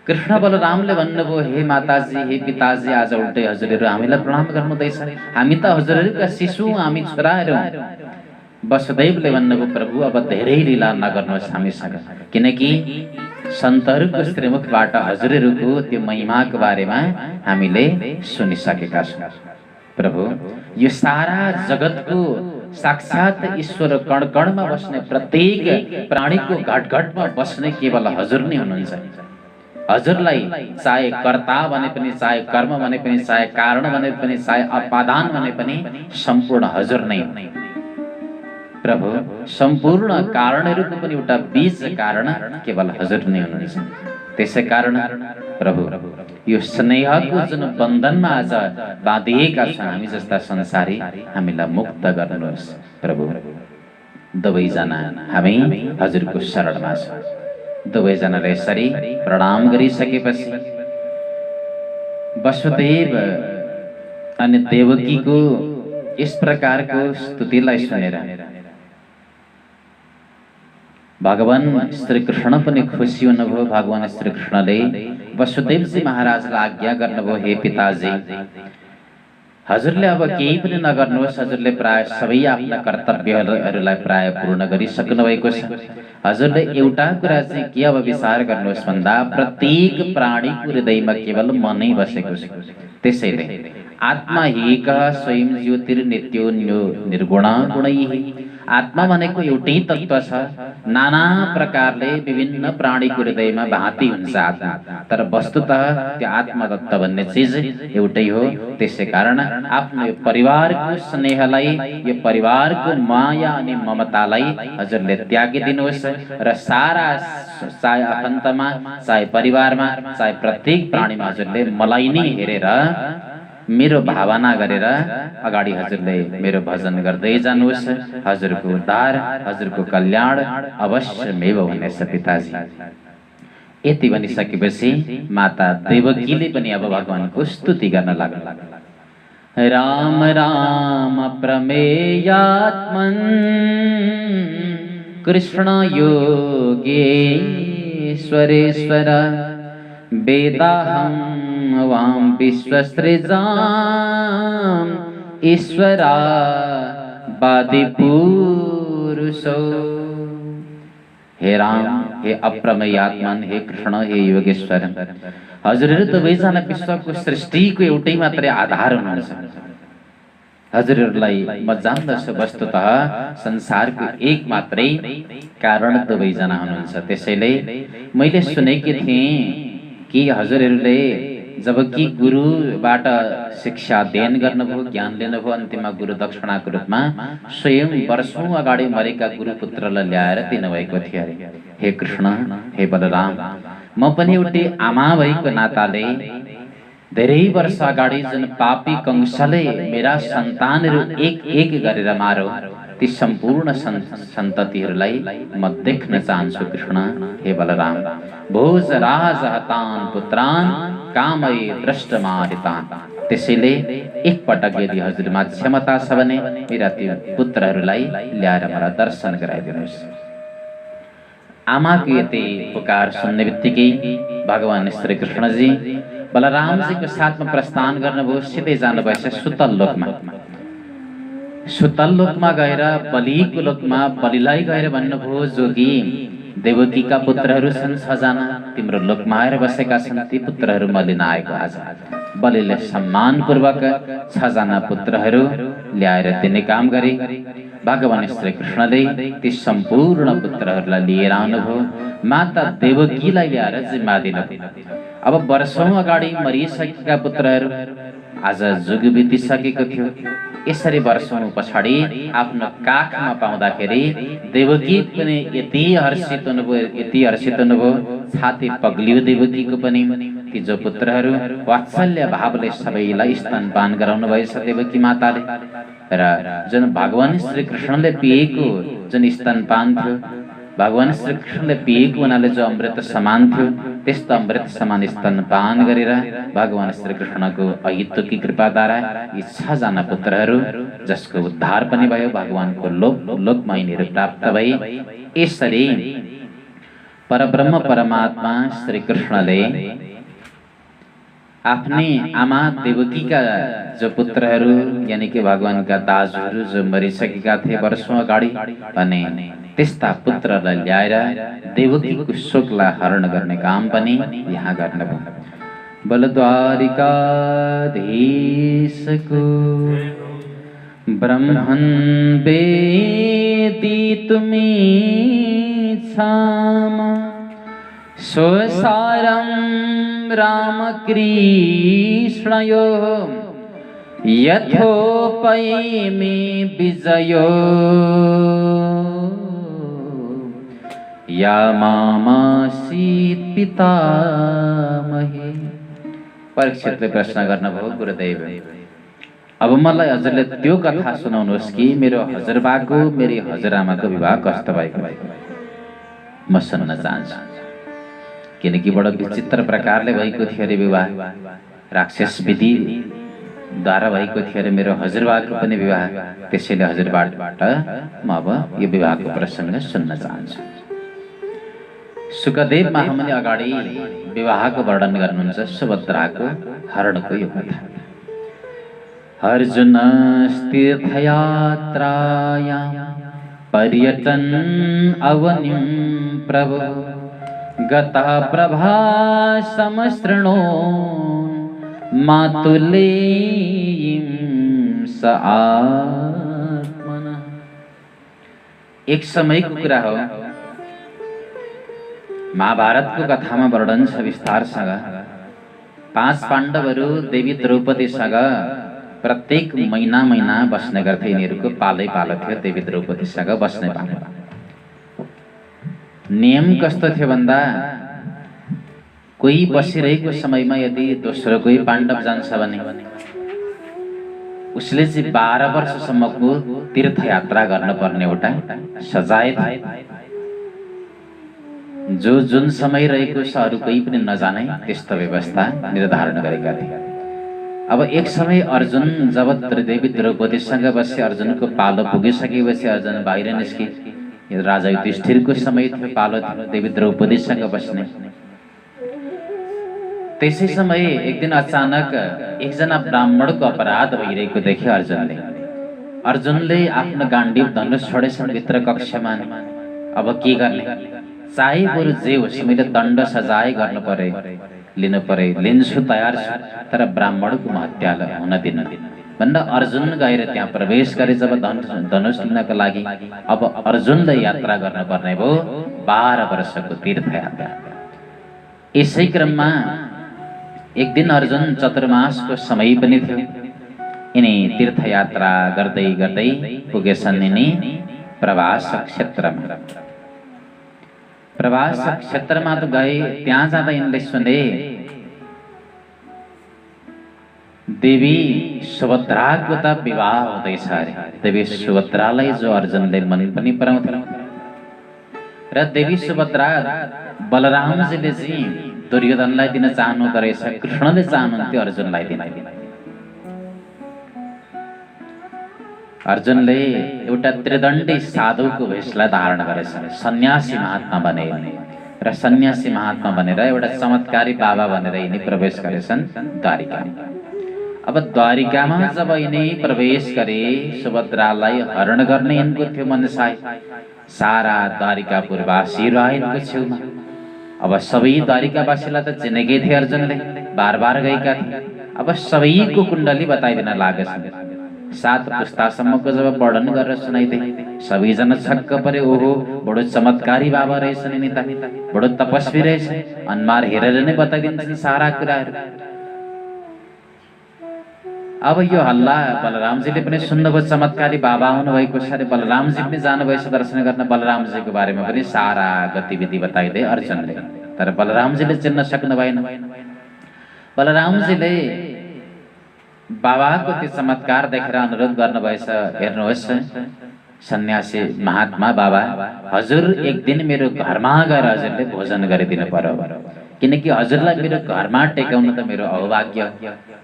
Speaker 1: कृष्ण बलरामले भन्नुभयो, हे माताजी हे पिताजी, आज उल्टै हजुरहरू हामीलाई प्रणाम गर्नुहुँदैछ, हामी त हजुरहरूका शिशु, हामी छोराहरू। वसुदेवले भन्नुभयो, प्रभु अब धेरै लीला नगर्नुहोस् हामीसँग, किनकि सन्तहरूको श्रीमुखबाट हजुरहरूको त्यो महिमाको बारेमा हामीले सुनिसकेका छौँ। प्रभु, यो सारा जगतको साक्षात ईश्वर कण कणमा बस्ने, प्रत्येक प्राणीको घट घटमा बस्ने केवल हजुर नै हुनुहुन्छ। हजुरलाई चाहे कर्ता भने पनि, चाहे कर्म भने पनि, चाहे कारण भने पनि, चाहे अपादान भने पनि सम्पूर्ण हजुर नै हो। प्रभु, सम्पूर्ण कारणहरूको पनि एउटा बीज कारण केवल हजुर नै हुनुहुन्छ। त्यसै कारण प्रभु, यो स्नेहको जुन बन्धनमा आज बाँधिएका छौँ हामी जस्ता संसारी, हामीलाई मुक्त गर्नुहोस् प्रभु। दुवैजना हामी हजुरको शरणमा छौँ। दुवैजनाले यसरी प्रणाम गरिसकेपछि वसुदेव अनि देवकीको यस प्रकारको स्तुतिलाई सुनेर भगवान श्री कृष्ण पनि खुसी हुनुभयो। भगवान श्री कृष्णले वसुदेवजी महाराजलाई आज्ञा गर्नुभयो, हे पिताजी, हजुरले अब केही पनि नगर्नुहोस्, हजुरले प्राय सबै आफ्ना कर्तव्यहरूलाई प्राय पूर्ण गरिसक्नु भएको छ। हजुरले एउटा कुरा चाहिँ के अब विचार गर्नुहोस् भन्दा, प्रत्येक प्राणीको हृदयमा केवल मनै बसेको छ। त्यसैले आत्मा हिक स्वयं ज्योतिर्नित्यो निर्गुण गुणैः, आत्मा भनेको एउटै तत्त्व छ, नाना प्रकारले विभिन्न प्राणीको हृदयमा भाँति हुन्छ आत्मा, तर वस्तुतः त्यो आत्मा तत्त्व भन्ने चिज एउटै हो। त्यसै कारण आफ्नो यो परिवारको स्नेहलाई, यो परिवारको माया अनि ममतालाई हजुरले त्यागिदिनुहोस् र सारा, चाहे आफन्तमा, चाहे परिवारमा, चाहे प्रत्येक प्राणीमा हजुरले मलाई नै हेरेर मेरो भावना गरेर अगाडि हजुरले मेरो भजन गर्दै जानुहोस्। हजुरको उद्धार, हजुरको कल्याण अवश्यमेव हुनेछ पिताजी। यति भनिसकेपछि माता देवकीले पनि अब भगवानको स्तुति गर्न लाग्नु। राम राम प्रमेयात्मन् कृष्ण योगेश्वरेश्वर वेदाहं वां विश्वसृजां ईश्वरा वादिपुरुषो। हे राम, हे अप्रमेयात्मन, हे कृष्ण, हे योगेश्वर, हजुरहरू दुवैजना विश्वको सृष्टिको एउटै मात्रै आधार हुनुहुन्छ। हजुरहरूलाई म जान्दछु, वस्तुतः संसारको एक मात्रै कारण दुवैजना हुनुहुन्छ। त्यसैले मैले सुनेकी थिएँ कि हजुरहरूले जबकि गुरुबाट शिक्षा अध्ययन गर्नुभयो, ज्ञान लिनुभयो, अन्तिममा गुरु दक्षिणाको रूपमा स्वयं वर्षौं अगाडि मरेका गुरुपुत्रलाई ल्याएर दिनुभएको थियो अरे। हे कृष्ण, हे बलराम, म पनि एउटी आमा भएको नाताले धेरै वर्ष अगाडि जुन पापी कंसले मेरा सन्तानहरू एक एक गरेर मारो, ती सम्पूर्ण सन्ततिहरूलाई म देख्न चाहन्छु कृष्ण, हे बलराम। भोज राज हतान पुत्रान कामै दृष्टमारितान। त्यसैले एकपटक यदि हजुरमा क्षमता छ भने मेरा ती पुत्रहरूलाई ल्याएर मलाई दर्शन गराइदिनुहोस्। आमाको यति पुकार सुन्ने बित्तिकै भगवान श्री कृष्णजी बलरामजीको साथमा प्रस्थान गर्नुभयो। सिधै जानुभएछ सुतल लोकमा। सुतल लोकमा गएर बलिको लोकमा बलिलाई गएर भन्नुभयो, जोगी देवकीका पुत्रहरू छन् 6 जना, तिम्रो लोकमा आएर बसेका छन्, ती पुत्रहरू म लिन आएको आज। बलिले सम्मानपूर्वक 6 जना पुत्रहरू ल्याएर दिने काम गरे। भगवान श्री कृष्णले ती सम्पूर्ण पुत्रहरूलाई लिएर आउनुभयो। माता देवकीलाई ल्याएर जिम्मा दिनुभयो। अब वर्षौं अगाडि मरिसकेका पुत्रहरू आज जुग बितिसकेको थियो। यसरी वर्षौं पछाडि आफ्नो काखमा पाउँदाखेरि देवकी पनि यति हर्षित हुनुभयो, छाती पग्लियो देवकीको पनि। ती जो पुत्रहरू वात्सल्य भावले सबैलाई स्तनपान गराउनु भएछ देवकी माताले, र जुन भगवान श्री कृष्णले पिएको जुन स्तनपान थियो, भगवान श्री कृष्णले पिएको हुनाले जो अमृत समान थियो, त्यस्तो अमृत समान स्तनपान गरेर भगवान श्री कृष्णको अहितुकी कृपाद्वारा यी 6 जना पुत्रहरू जसको उद्धार पनि भयो, भगवानको लोकमा यिनीहरू प्राप्त भए। यसरी परब्रह्म परमात्मा श्री कृष्णले आफ्नै आमा देवकीका जो पुत्रहरू यानी कि भगवानका दाजुहरू जो मरिसकेका थिए वर्षौं अगाडि, भने त्यस्ता पुत्रलाई ल्याएर देवकीको शोकलाई हरण गर्ने काम पनि यहाँ गर्नुभयो। बलद्वारिकाधीशको ब्रह्मन् वेदितुमी क्षमा स्वसारं रामकृष्णयो यथोपैमि विजयो या मामासी पितामही। परीक्षितले प्रश्न गर्नुभयो, गुरुदेव अब मलाई हजुरले त्यो कथा सुनाउनुहोस् कि मेरो हजुरबाको मेरी हजुरआमाको विवाह कस्तो भएको म सुन्न चाहन्छु। किनकि बडो विचित्र प्रकारले भएको थियो अरे विवाह, राक्षस विधिद्वारा भएको थियो अरे मेरो हजुरबाको पनि विवाह। त्यसैले हजुरबाट म अब यो विवाहको प्रसङ्ग सुन्न चाहन्छु। सुखदेव महामुनि अगाडि विवाहको वर्णन गर्नुहुन्छ, सुभद्राको हरणको यो कथा। अर्जुन तीर्थयात्रायां पर्यटन अवनिं प्रभु गता प्रभा समस्तृणो मातुलेयीं स आत्मनः। एक समयको कुरा हो, महाभारतको कथामा वर्णन छ विस्तारसँग। 5 पाण्डवहरू देवी द्रौपदीसँग प्रत्येक महिना बस्ने गर्थे। यिनीहरूको पालै पालो थियो देवी द्रौपदीसँग बस्ने पालो। नियम कस्तो थियो भन्दा कोही बसिरहेको समयमा यदि दोस्रो कोही पाण्डव जान्छ भने उसले चाहिँ 12 वर्षसम्मको तीर्थयात्रा गर्नुपर्ने एउटा सजाय थियो। जो जुन समय रहेको छ अरू कोही पनि नजाने त्यस्तो व्यवस्था निर्धारण गरेका थिए। अब एक समय अर्जुन जब देवी द्रौपदीसँग बसे, अर्जुनको पालो पुगिसकेपछि अर्जुन बाहिर निस्के। राजा युधिष्ठिरको समय थियो, पालो थियो देवी द्रौपदीसँग बस्ने। त्यसै समय एक दिन अचानक एकजना ब्राह्मणको अपराध भइरहेको देखे अर्जुनले आफ्नो गाण्डीव धनुष छोडेछन् भित्र कक्षमा। अब के गर्ने, चाहे बरु जे होस् मैले दण्ड सजाय गर्नु परे, लिनु परे, लिन्छु, तयार छु, तर ब्राह्मणको हत्या हुन दिन भन्दा अर्जुन गएर त्यहाँ प्रवेश गरे। जब धनुष लिनको लागि अब अर्जुनले यात्रा गर्नुपर्ने भयो, 12 वर्षको तीर्थयात्रा। यसै क्रममा एक दिन अर्जुन चतुर्मासको समय पनि थियो। यिनी तीर्थयात्रा गर्दै गर्दै पुगेछन् यिनी प्रवास क्षेत्रमा। प्रवास क्षेत्रमा त गए, त्यहाँ जाँदा यिनले सुने देवी सुभद्राको त विवाह हुँदैछ अरे। देवी सुभद्रालाई जो अर्जुनले मन पनि पराउँथे र देवी सुभद्रा बलरामजीले चाहिँ दुर्योधनलाई दिन चाहनुहुँदो रहेछ, कृष्णले चाहनुहुन्थ्यो अर्जुनलाई दिन। अर्जुनले एउटा त्रिदण्डी साधुको भेषलाई धारण गरेछ, सन्यासी महात्मा बने र सन्यासी महात्मा बनेर एउटा चमत्कारी बाबा बनेर यिनी प्रवेश गरेछन् द्वारिकामा। अब द्वारिकामा जब यिनी प्रवेश गरे, सुभद्रालाई हरण गर्ने यिनको थियो मनसाय। सारा द्वारिकापुरवासीहरू आए यिनको छेउमा। अब सबै द्वारिकावासीलाई त चिनेकै थिए अर्जुनले, बार बार गएका थिए। अब सबैको कुण्डली बताइदिन लागेछन्। 7 पुस्तासम्मको जब वर्णन गरेर सुनाइदिए, सबैजना छक्क परे। ओहो, बडो चमत्कारी बाबा रहेछन् यिनी त, बडो तपस्वी रहेछ, अनुहार हेरेर नै बताइदिन्छन् सारा कुराहरू। अब यो हल्ला बलरामजीले पनि सुन्नुभयो, चमत्कारी बाबा हुनुभएको छ अरे। बलरामजी पनि जानुभएछ दर्शन गर्न। बलरामजीको बारेमा पनि सारा गतिविधि बताइदिए अर्जुनले, तर बलरामजीले चिन्न सक्नु भएन। बलरामजीले बाबाको त्यो चमत्कार देखेर अनुरोध गर्नुभएछ, हेर्नुहोस् सन्यासी महात्मा बाबा, हजुर एक दिन मेरो घरमा गएर हजुरले भोजन गरिदिनु पर्यो, किनकि हजुरलाई मेरो घरमा टेकाउनु त मेरो अभाग्य,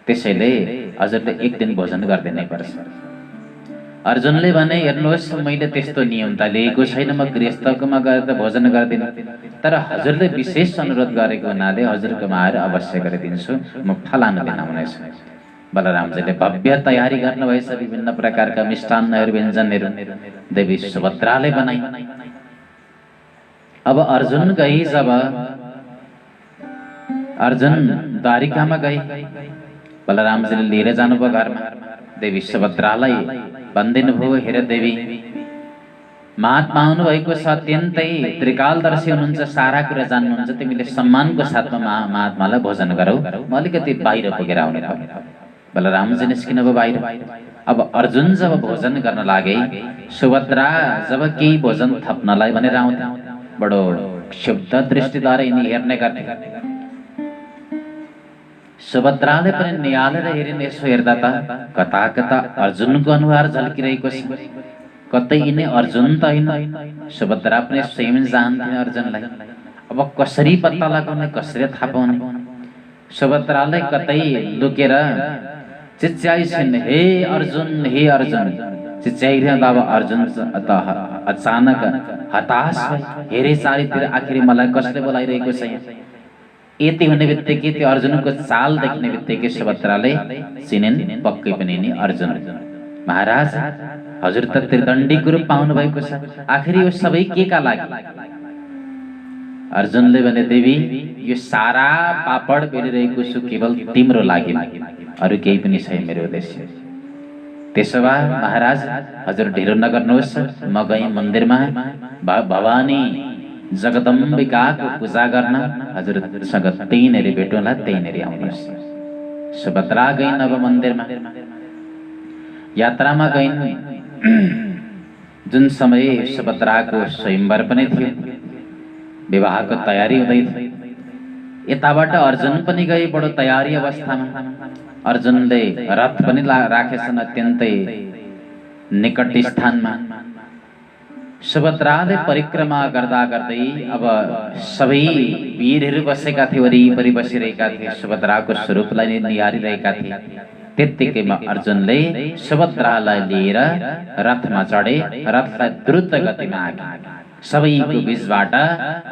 Speaker 1: त्यसैले हजुरले एक दिन भोजन गरिदिनै पर्छ। अर्जुनले भने, हेर्नुहोस् मैले त्यस्तो नियम त लिएको छैन, म गृहस्थकोमा गएर त भोजन गर्दिनँ, तर हजुरले विशेष अनुरोध गरेको हुनाले हजुरकोमा आएर अवश्य गरिदिन्छु, म फलानु दिन आउनेछु। बलरामजीले भव्य तयारी गर्नुभएछ, विभिन्न प्रकारका मिष्टान्नहरू व्यञ्जनहरू देवी सुभद्राले बनाई। अब अर्जुन गई, जब अर्जुन द्वारिकामा गए, बलरामजीले लिएर जानुभयो घरमा। देवी सुभद्रालाई भनिदिनु भयो, हेर देवी महात्मा हुनुभएको छ, अत्यन्तै त्रिकालदर्शी हुनुहुन्छ, सारा कुरा जान्नुहुन्छ, तिमीले सम्मानको साथमा महात्मालाई भोजन गरौ, म अलिकति बाहिर पुगेर आउने भयो। बलरामजी निस्किनु भयो बाहिर। अब अर्जुन जब भोजन गर्न लागे, सुभद्रा जब केही भोजन थप्नलाई भनेर आउँथे, बडो क्षुब्ध दृष्टिद्वारा यिनी हेर्ने गर्थे। सुभद्राले पनि निहालेर हेरिन्, यसो हेर्दा त कता कता अर्जुनको अनुहार झल्किरहेको छ, कतै यिनी अर्जुन त होइन। सुभद्रा पनि स्वयं जान्थिन् अर्जुनलाई। अब कसरी पत्ता लगाउने, कसरी थाहा पाउने? सुभद्राले कतै लुकेर चिच्याइछिन्, हे अर्जुन, हे अर्जुन चिच्याइरहँदा अब अर्जुन त अचानक हताश हेरे चारैतिर, आखिर मलाई कसले बोलाइरहेको छ यहाँ? यति हुने बित्तिकै, त्यो अर्जुनको चाल देख्ने बित्तिकै सुभद्राले चिनिन्, पक्कै पनि नि अर्जुन। महाराज हजुर त त्रिदण्डीको रूप पाउनु भएको छ, आखिर यो सबै के का लागि? अर्जुनले भने, देवी यो सारा पापड बेलिरहेको छु केवल तिम्रो लागि, अरू केही पनि छैन मेरो उद्देश्य। त्यसो भए महाराज हजुर ढिलो नगर्नुहोस्, म गएँ मन्दिरमा भवानी जगदम्बिकाको पूजा गर्न, हजुरसँग त्यहीँनिर भेटौँला, त्यहीँनिर आउनुहोस्। सुभद्रा गइन् अब मन्दिरमा, यात्रामा गइन्। जुन समय सुभद्राको स्वयंवर पनि थियो, विवाहको तयारी हुँदै थियो। यताबाट अर्जुन पनि गए बडो तयारी अवस्थामा। अर्जुनले रथ पनि राखेछन् अत्यन्तै निकट स्थानमा। सुभद्राले परिक्रमा गर्दा गर्दै अब सबै वीरहरू बसेका थिए, वरिपरि बसिरहेका थिए, सुभद्राको स्वरूपलाई निहारिरहेका थिए। त्यत्तिकैमा अर्जुनले सुभद्रालाई लिएर रथमा चढे, रथलाई द्रुत गतिमा आगे। सबैको बीचबाट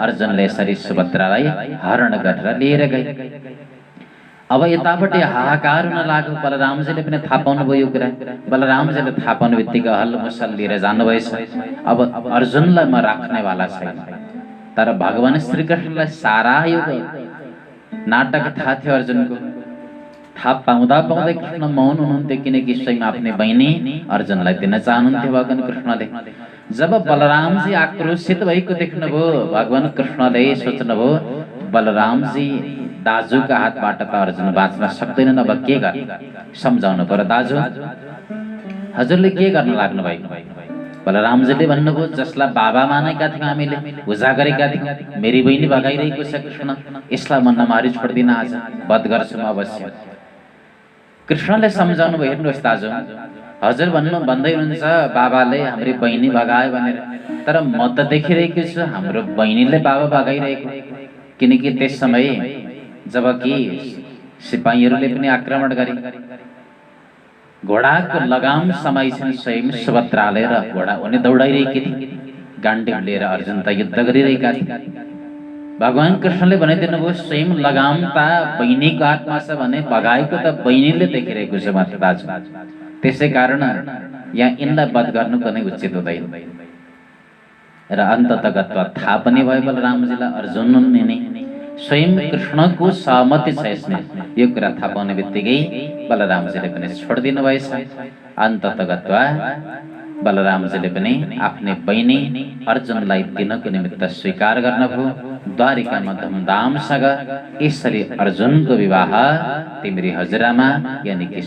Speaker 1: अर्जुनले यसरी सुभद्रालाई हरण गरेर लिएर गए। अब यतापट्टि हाहाकार हुन लाग्यो। बलरामजीले पनि थाहा पाउनुभयो यो कुरा। बलरामजीले थाहा पाउनु बित्तिकै हल्लमुसल लिएर जानुभएछ। अब अर्जुनलाई म राख्नेवाला छैन। तर भगवान श्रीकृष्णलाई सारा यो नाटक थाहा थियो अर्जुनको। थाहा पाउँदा पाउँदै कृष्ण मौन हुनुहुन्थ्यो, किनकि स्वयं आफ्नै बहिनी अर्जुनलाई दिन चाहनुहुन्थ्यो भगवान कृष्णले। जब बलरामजी आक्रोशित भएको देख्नुभयो, भगवान कृष्णले सोच्नुभयो बलरामजी दाजुका हातबाट त अर्जुन बाँच्न सक्दैन, अब के गर्ने सम्झाउनु पर्यो। दाजु हजुरले के गर्न लाग्नु भएको? बलरामजीले भन्नुभयो, जसलाई बाबा मानेका थियौँ हामीले, पूजा गरेका थियौँ, मेरी बहिनी भगाइरहेको छ कृष्ण, यसलाई म नमारी छोड्दिन, आज वध गर्छु म अवश्य। कृष्णले सम्झाउनु भयो, हेर्नुहोस् दाजु, हजुर भन्दै हुनुहुन्छ बाबाले हाम्रो बहिनी भगायो भनेर, तर म त देखिरहेको छु हाम्रो बहिनीले बाबा भगाइरहेको, किनकि त्यस समय जबकि सिपाहीहरूले पनि आक्रमण गरे, घोडाको लगाम समाइछन् स्वयं सुभद्राले र घोडा उनी दौडाइरहेकी थिए, गाण्डीव लिएर अर्जुन त युद्ध गरिरहेका थिए। भगवान कृष्णले भनिदिनु भयो, स्वयं लगाम त बहिनीको हातमा छ भने भगाएको त बहिनीले देखिरहेको छ मात्र दाजु, त्यसै कारण यहाँ यिनलाई वध गर्नु कुनै उचित हुँदैन। र अन्ततगतवा थाहा पनि भयो बलरामजीलाई, अर्जुनले नै स्वयं कृष्णको सहमति छ यसमा, यो कुरा थाहा पाउने बित्तिकै बलरामजीले पनि छोडिदिनु भएछ। अन्ततगतवा बलरामजीले पनि आफ्नै बहिनी अर्जुनलाई दिनको निमित्त स्वीकार गर्नुभयो। द्वारिकामा धुमधामसँग यसरी अर्जुनको विवाह तिम्री हजुरआमा यानि कि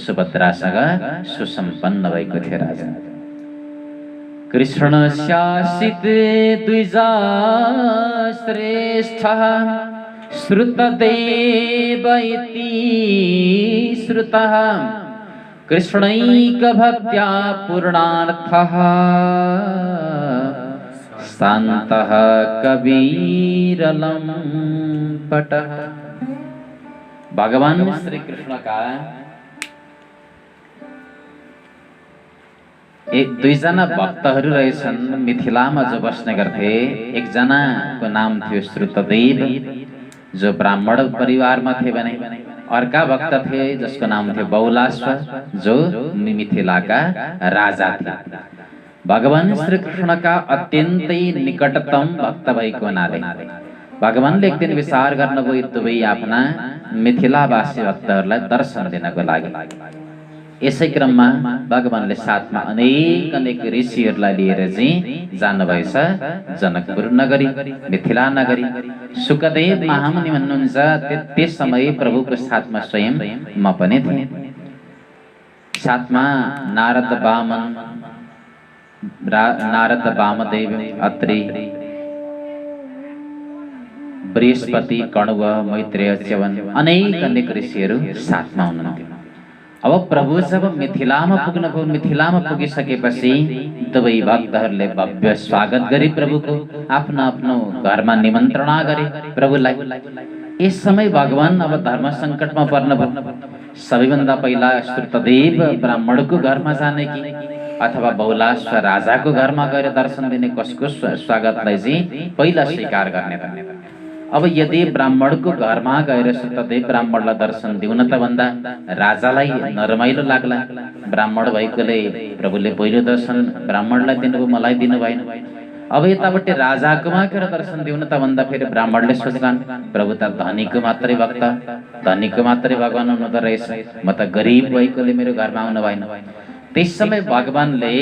Speaker 1: सुभद्रासँग सुसम्पन्न भएको थियो। राजा कृष्ण शासित द्विजा श्रेष्ठ श्रुतदेव इति श्रुतः कृष्णैक भक्त्या पूर्णार्थः शान्तः कबीरलं पटः। भगवान श्री कृष्ण का दुईजना भक्तहरू रहेछन् मिथिलामा जो बस्ने गर्थे। एकजनाको नाम थियो श्रुतदेव जो ब्राह्मण परिवारमा थिए भने अर्का भक्त थिए जसको नाम थियो बहुलाश्व जो मिथिलाका राजा थिए। भगवान श्री कृष्णका अत्यन्तै निकटतम भक्त भएको हुनाले भगवानले एक दिन विचार गर्नुभयो दुवै आफ्ना मिथिलावासी भक्तहरूलाई दर्शन दिनको लागि। यसै क्रममा भगवानले साथमा अनेक ऋषिहरूलाई लिएर चाहिँ जानुभएछ जनकपुर नगरी, मिथिला नगरी। सुखदेव महामुनि भन्नुहुन्छ त्यस समय प्रभुको साथमा स्वयं म पनि थिएँ। साथमा नारद वामदेव, अत्रि, बृहस्पति, कण्व, मैत्रेय, च्यवन अनेक ऋषिहरू साथमा हुनुहुन्थ्यो। अब प्रभु जब मिथिलामा पुग्नुभयो, मिथिलामा पुगिसकेपछि दुवै भक्तहरूले भव्य स्वागत गरे प्रभुको, आफ्नो आफ्नो घरमा निमन्त्रणा गरे प्रभुलाई। यस समय भगवान अब धर्म सङ्कटमा पर्नुभयो। सबैभन्दा पहिला श्रुतदेव ब्राह्मणको घरमा जाने कि अथवा बहुलाश्व राजाको घरमा गएर दर्शन दिने, कसको स्वागतलाई चाहिँ पहिला स्वीकार गर्ने त। अब यदि ब्राह्मणको घरमा गएर श्रुतदेव ब्राह्मणलाई दर्शन दिउन त भन्दा राजालाई नरमाइलो लाग्ला। ब्राह्मण भएकोले प्रभुले पहिलो दर्शन ब्राह्मणलाई दिनुभयो, मलाई दिनु भएन। अब यतापट्टि राजाकोमा गएर दर्शन दिउन त भन्दा फेरि ब्राह्मणले सोच्लान् प्रभु त धनीको मात्रै भक्त, धनीको मात्रै भगवान हुनुहुँदो रहेछ, म त गरिब भएकोले मेरो घरमा आउनु भएन। त्यस समय भगवानले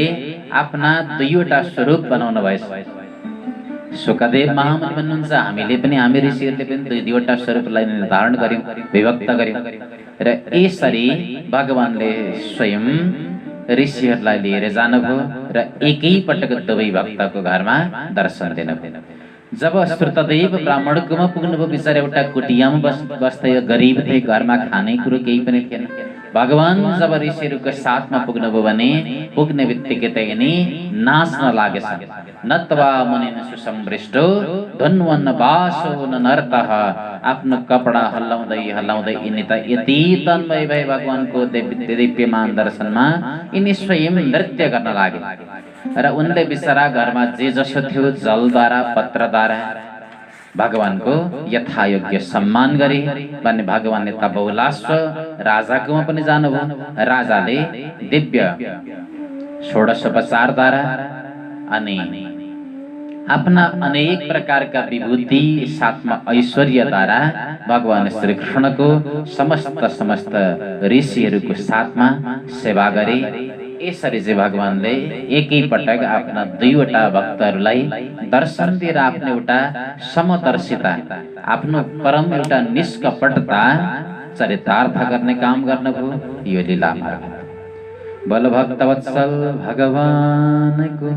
Speaker 1: आफ्ना दुईवटा स्वरूप बनाउनु भएछ। सुखदेव महामुनि भन्नुहुन्छ हामीले पनि, हामी ऋषिहरूले पनि दुईवटा स्वरूपलाई निर्धारण गर्यौं, विभक्त गर्यौं र यसरी भगवानले स्वयं ऋषिहरूलाई लिएर जानुभयो र एकै पटक दुवै भक्तको घरमा दर्शन दिनुभयो। जब श्रुतदेव ब्राह्मणकोमा पुग्नुभयो, बिचारा एउटा कुटियामा बस्दै गरिब थिए, घरमा खाने कुरो केही पनि थिएन। भगवान जब ऋषिहरूको साथमा पुग्नुभयो भने पुग्ने बित्तिकै त यिनी नाच्न लागेछ। नत्वा मुनिन सुसंवृष्टो धन्वन् वासो नर्तः। आफ्नो कपडा हल्लाउँदै हल्लाउँदै यिनी त यति तन्मय भए भगवानको दिव्यमान दर्शनमा यिनी स्वयं नृत्य गर्न लागे। र उनले बिचरा घरमा जे जसो थियो जलद्वारा पत्रद्वारा भगवानको यथायोग्य सम्मान गरे भन्ने भगवानले त बहुलाश्व राजाकोमा पनि जानुभयो। राजाले दिव्य षोडशोपचारद्वारा अनि आफ्ना अनेक प्रकारका विभूति साथमा ऐश्वर्यद्वारा भगवान श्री कृष्णको समस्त ऋषिहरूको साथमा सेवा गरे। यसरी चाहिँ भगवानले एकै पटक आफ्ना दुईवटा भक्तहरूलाई दर्शन दिएर आफ्नो एउटा समदर्शिता, आफ्नो परम एउटा निष्कपटता चरितार्थ गर्ने काम गर्नुभयो। यो लीलामा बलभक्तवत्सल भगवानको